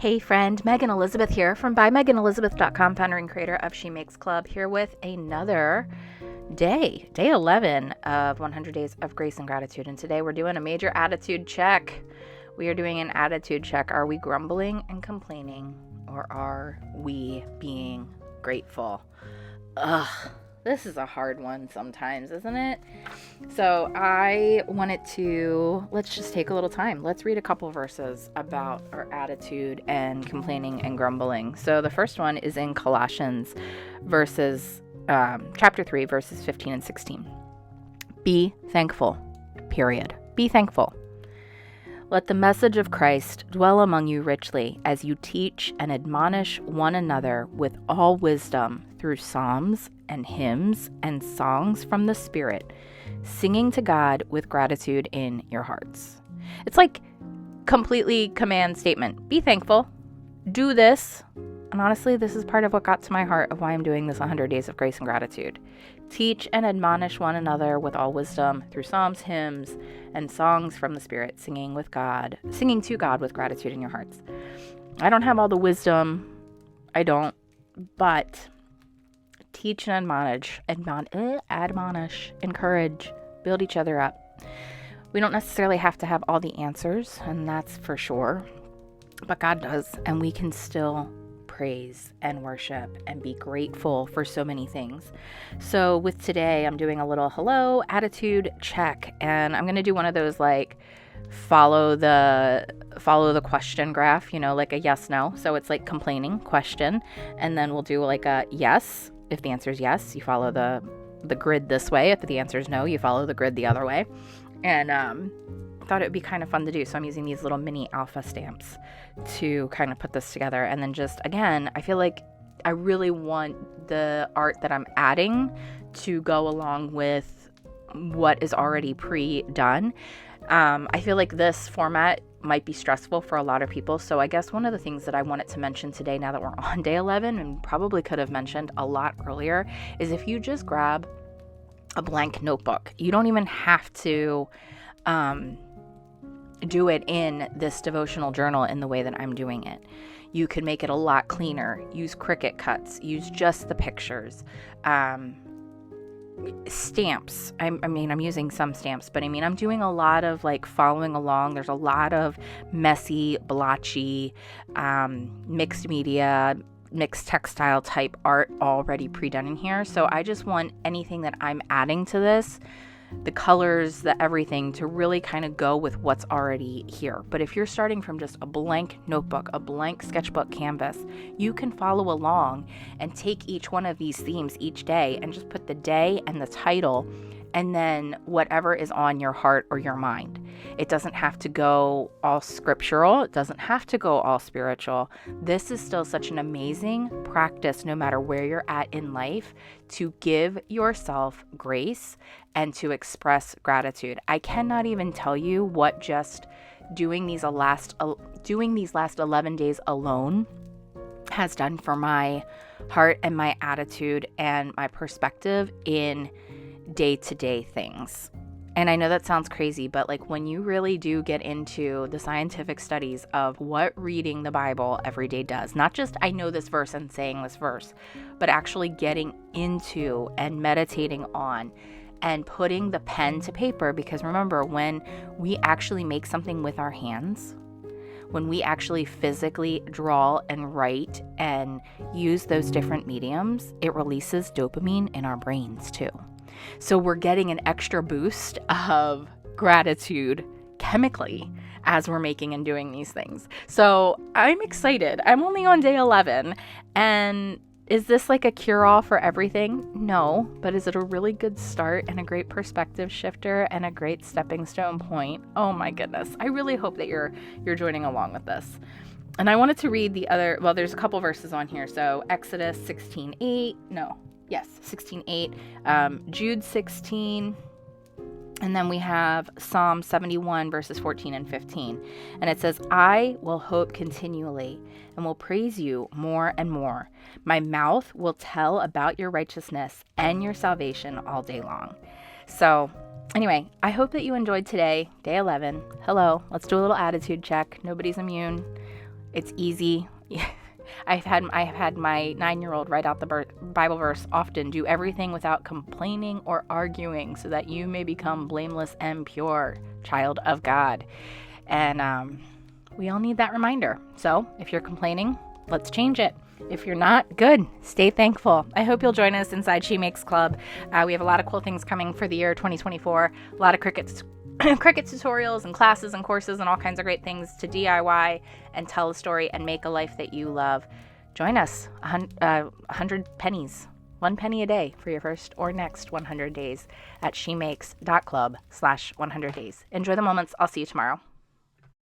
Hey friend, Megan Elizabeth here from ByMeganElizabeth.com, founder and creator of She Makes Club, here with another day 11 of 100 Days of Grace and Gratitude. And today we're doing a major attitude check. We are doing an attitude check. Are we grumbling and complaining, or are we being grateful? This is a hard one sometimes, isn't it? So I wanted to, let's just take a little time. Let's read a couple verses about our attitude and complaining and grumbling. So the first one is in Colossians chapter 3, verses 15 and 16. Be thankful, period. Be thankful. Let the message of Christ dwell among you richly as you teach and admonish one another with all wisdom through psalms and hymns and songs from the Spirit, singing to God with gratitude in your hearts. It's like completely command statement. Be thankful. Do this. And honestly, this is part of what got to my heart of why I'm doing this 100 Days of Grace and Gratitude. Teach and admonish one another with all wisdom through psalms, hymns, and songs from the Spirit, singing to God with gratitude in your hearts. I don't have all the wisdom. I don't. But teach and admonish, encourage, build each other up. We don't necessarily have to have all the answers, and that's for sure. But God does, and we can still praise and worship and be grateful for so many things. So with today, I'm doing a little hello attitude check, and I'm going to do one of those like follow the question graph, like a yes, no. So it's like complaining, question, and then we'll do like a yes. If the answer is yes, you follow the grid this way. If the answer is no, you follow the grid the other way. And thought it would be kind of fun to do. So I'm using these little mini alpha stamps to kind of put this together. And then just, again, I feel like I really want the art that I'm adding to go along with what is already pre-done. I feel like this format might be stressful for a lot of people. So I guess one of the things that I wanted to mention today, now that we're on day 11, and probably could have mentioned a lot earlier, is if you just grab a blank notebook, you don't even have to do it in this devotional journal in the way that I'm doing it. You could make it a lot cleaner. Use Cricut cuts. Use just the pictures. Stamps. I'm using some stamps, but I'm doing a lot of like following along. There's a lot of messy, blotchy, mixed media, mixed textile type art already pre-done in here. So I just want anything that I'm adding to this, the colors, the everything, to really kind of go with what's already here. But if you're starting from just a blank notebook, a blank sketchbook canvas, you can follow along and take each one of these themes each day and just put the day and the title and then whatever is on your heart or your mind. It doesn't have to go all scriptural. It doesn't have to go all spiritual. This is still such an amazing practice, no matter where you're at in life, to give yourself grace and to express gratitude. I cannot even tell you what just doing these last 11 days alone has done for my heart and my attitude and my perspective in day-to-day things. And I know that sounds crazy, but like when you really do get into the scientific studies of what reading the Bible every day does, not just I know this verse and saying this verse, but actually getting into and meditating on and putting the pen to paper. Because remember, when we actually make something with our hands, when we actually physically draw and write and use those different mediums, it releases dopamine in our brains too. So we're getting an extra boost of gratitude chemically as we're making and doing these things. So I'm excited. I'm only on day 11. And is this like a cure-all for everything? No. But is it a really good start and a great perspective shifter and a great stepping stone point? Oh my goodness. I really hope that you're joining along with this. And I wanted to read there's a couple verses on here. So Exodus 16:8. 16:8, Jude 16, and then we have Psalm 71 verses 14 and 15. And it says, I will hope continually and will praise you more and more. My mouth will tell about your righteousness and your salvation all day long. So anyway, I hope that you enjoyed today, day 11. Hello, let's do a little attitude check. Nobody's immune. It's easy. I have had my 9-year-old write out the Bible verse often. Do everything without complaining or arguing, so that you may become blameless and pure, child of God. And we all need that reminder. So if you're complaining, let's change it. If you're not, good. Stay thankful. I hope you'll join us inside She Makes Club. We have a lot of cool things coming for the year 2024. A lot of Cricut tutorials and classes and courses and all kinds of great things to DIY and tell a story and make a life that you love. Join us. 100 pennies. 1 penny a day for your first or next 100 days at shemakes.club/100 days. Enjoy the moments. I'll see you tomorrow.